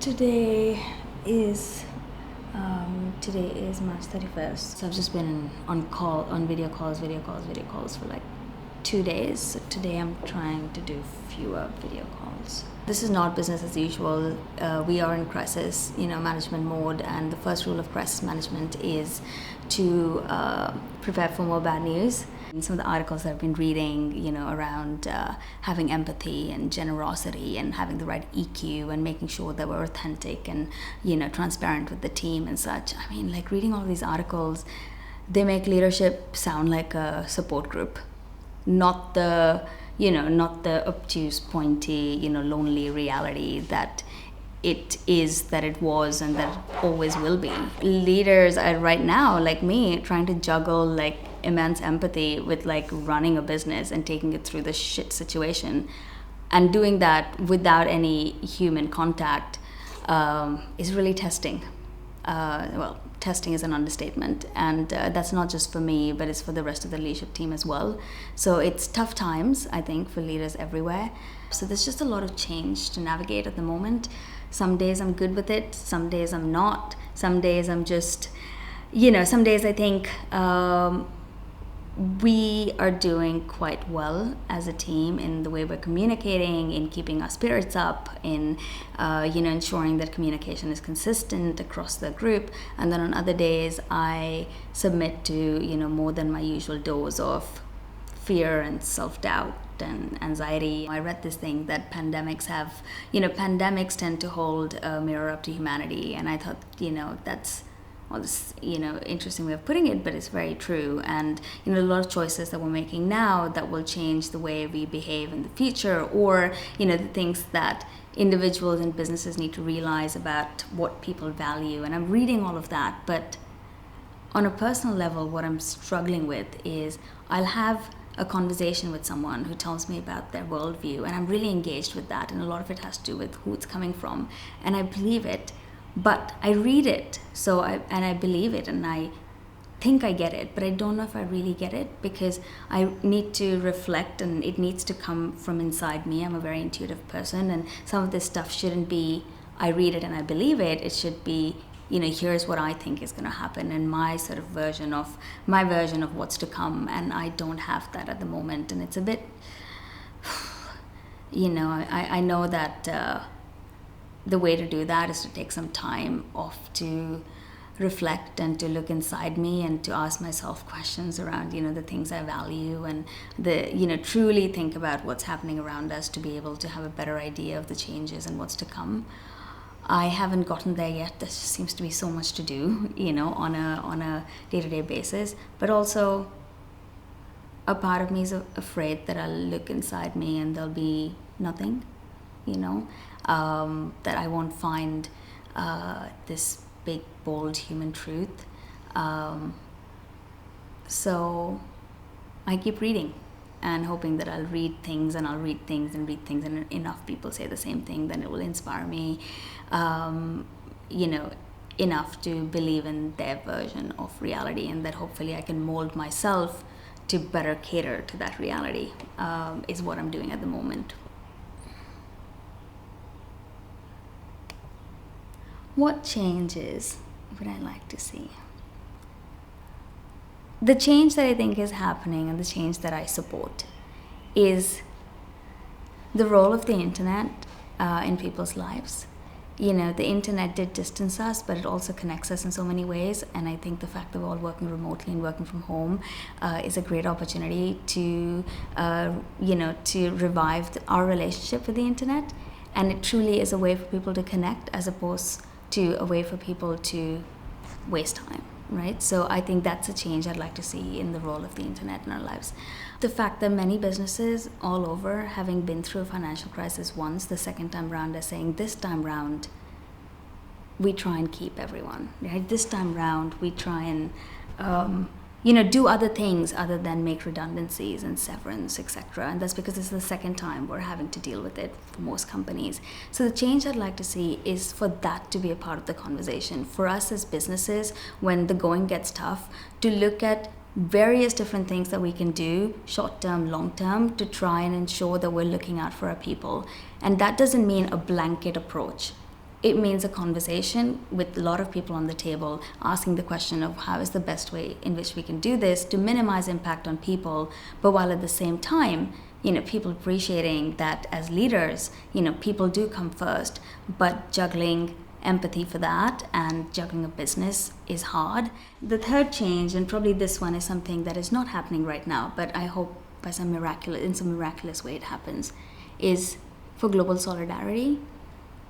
Today is today is March 31st. So I've just been on video calls for like 2 days. So today I'm trying to do fewer video calls. This is not business as usual. We are in crisis, management mode, and the first rule of crisis management is to prepare for more bad news. Some of the articles that I've been reading, around having empathy and generosity and having the right EQ and making sure that we're authentic and, transparent with the team and such. I mean, like reading all these articles, they make leadership sound like a support group, not the obtuse, pointy, lonely reality that it was and that it always will be. Leaders are right now, like me, trying to juggle like immense empathy with like running a business and taking it through this shit situation, and doing that without any human contact is really testing. Testing is an understatement, and that's not just for me, but it's for the rest of the leadership team as well. So it's tough times, I think, for leaders everywhere. So there's just a lot of change to navigate at the moment. Some days I'm good with it, some days I'm not. Some days I'm just, some days I think we are doing quite well as a team in the way we're communicating, in keeping our spirits up, in ensuring that communication is consistent across the group. And then on other days I submit to more than my usual dose of fear and self-doubt and anxiety. I read this thing that pandemics tend to hold a mirror up to humanity, and I thought that's this interesting way of putting it, but it's very true. And a lot of choices that we're making now that will change the way we behave in the future, or the things that individuals and businesses need to realize about what people value. And I'm reading all of that, but on a personal level, what I'm struggling with is I'll have a conversation with someone who tells me about their worldview, and I'm really engaged with that, and a lot of it has to do with who it's coming from, and I believe it. But I read it, and I believe it, and I think I get it, but I don't know if I really get it, because I need to reflect, and it needs to come from inside me. I'm a very intuitive person, and some of this stuff shouldn't be, I read it and I believe it. It should be, here's what I think is going to happen, and my version of what's to come, and I don't have that at the moment, and it's a bit, I know that the way to do that is to take some time off to reflect and to look inside me and to ask myself questions around, the things I value, and truly think about what's happening around us to be able to have a better idea of the changes and what's to come. I haven't gotten there yet. There just seems to be so much to do, on a day-to-day basis. But also, a part of me is afraid that I'll look inside me and there'll be nothing, that I won't find this big, bold human truth. So I keep reading and hoping that I'll read things, and enough people say the same thing, then it will inspire me, enough to believe in their version of reality, and that hopefully I can mold myself to better cater to that reality, is what I'm doing at the moment. What changes would I like to see? The change that I think is happening, and the change that I support, is the role of the internet in people's lives. The internet did distance us, but it also connects us in so many ways. And I think the fact that we're all working remotely and working from home is a great opportunity to, to revive our relationship with the internet. And it truly is a way for people to connect, as opposed to a way for people to waste time, right? So I think that's a change I'd like to see in the role of the internet in our lives. The fact that many businesses all over, having been through a financial crisis once, the second time round, are saying this time round we try and keep everyone, right? This time round we try and do other things other than make redundancies and severance, etc. And that's because this is the second time we're having to deal with it for most companies. So the change I'd like to see is for that to be a part of the conversation. For us as businesses, when the going gets tough, to look at various different things that we can do, short-term, long-term, to try and ensure that we're looking out for our people. And that doesn't mean a blanket approach. it means a conversation with a lot of people on the table, asking the question of how is the best way in which we can do this to minimize impact on people, but while at the same time, people appreciating that as leaders, people do come first, but juggling empathy for that and juggling a business is hard. The third change, and probably this one is something that is not happening right now, but I hope in some miraculous way it happens, is for global solidarity.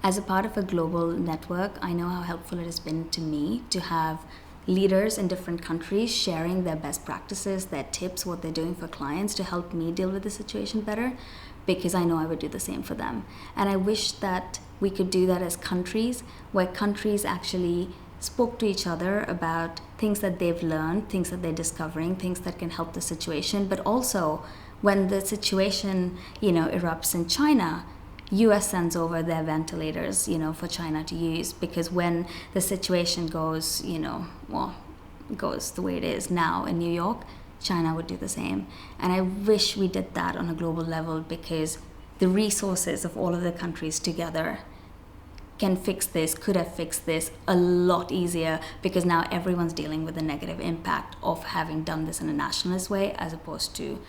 As a part of a global network, I know how helpful it has been to me to have leaders in different countries sharing their best practices, their tips, what they're doing for clients to help me deal with the situation better, because I know I would do the same for them. And I wish that we could do that as countries, where countries actually spoke to each other about things that they've learned, things that they're discovering, things that can help the situation, but also when the situation, erupts in China, US sends over their ventilators, for China to use, because when the situation goes, goes the way it is now in New York, China would do the same. And I wish we did that on a global level, because the resources of all of the countries together could have fixed this a lot easier, because now everyone's dealing with the negative impact of having done this in a nationalist way, as opposed to,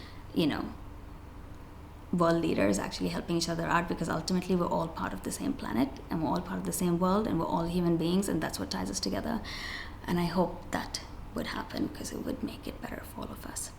world leaders actually helping each other out, because ultimately we're all part of the same planet and we're all part of the same world and we're all human beings, and that's what ties us together. And I hope that would happen, because it would make it better for all of us.